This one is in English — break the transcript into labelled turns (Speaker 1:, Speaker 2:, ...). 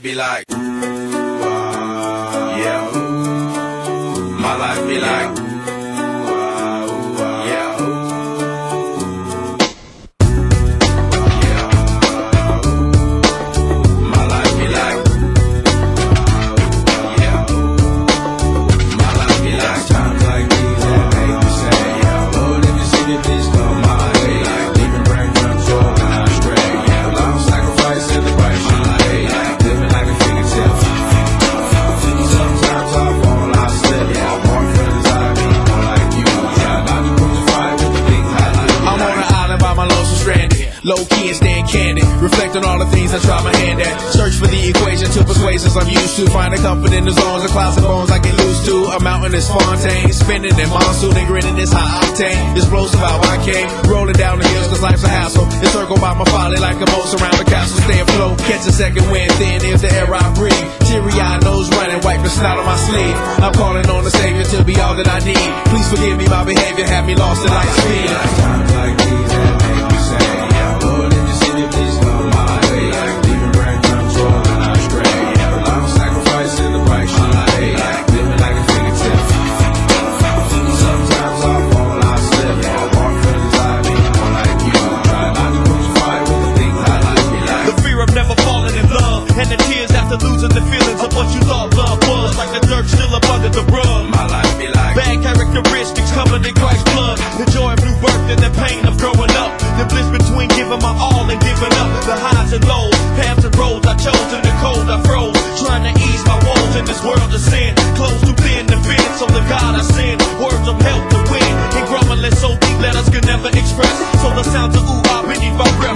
Speaker 1: be like, yeah. My life be like, yeah. My life be like, yeah. My life be like, times like these that make me say, yeah. Lord, if you see the bitch come my way, like, leaving brain control when I stray, yeah. Long sacrifice in the price you pay, like, living like a fingertip. Sometimes I fall, I slip, yeah. More friends I meet, more like you. Try not to put the fire with the big highlight.
Speaker 2: I'm on an island by my lonesome stranded, low key and staying candid, reflect on all the things I try my hand at, search for the equation to persuasions I'm used to, finding comfort in the zones of clouds and bones I get loose to. A mountain is Fontaine, spinning in monsoon and grinning is high octane, explosive how I came, rolling down the hills cause life's a hassle, encircled by my folly like a moat around the castle, stay afloat, catch a second wind, thin is the air I breathe, teary-eyed nose running, wipe the snot on my sleeve, I'm calling on the Savior to be all that I need, please forgive me my behavior, have me lost in light speed.
Speaker 1: Times like these that make me say, yeah. Lord, if you see the bitch come my way, like, leaving brain control when I stray, yeah. Long sacrifice in the price you pay, like, living like a fingertip. Sometimes I fall, I slip, yeah. More friends I meet, more like you. Try not to put the fire with the things I like me like.
Speaker 3: The fear of never falling in love, and the tears after losing the feelings of what you thought love was, like the dirt still up under the rug.
Speaker 1: My life be like,
Speaker 3: Bad characteristics covered in Christ's blood. The joy of new birth and the pain of growing up. The bliss between giving my all and giving up. The highs and lows, paths and roads I chose. In the cold I froze, trying to ease my woes in this world of sin. Close too thin to fit, so the God I send words of help to win. And grumbling so deep letters can never express. So the sounds of ooh-ah beneath my breath.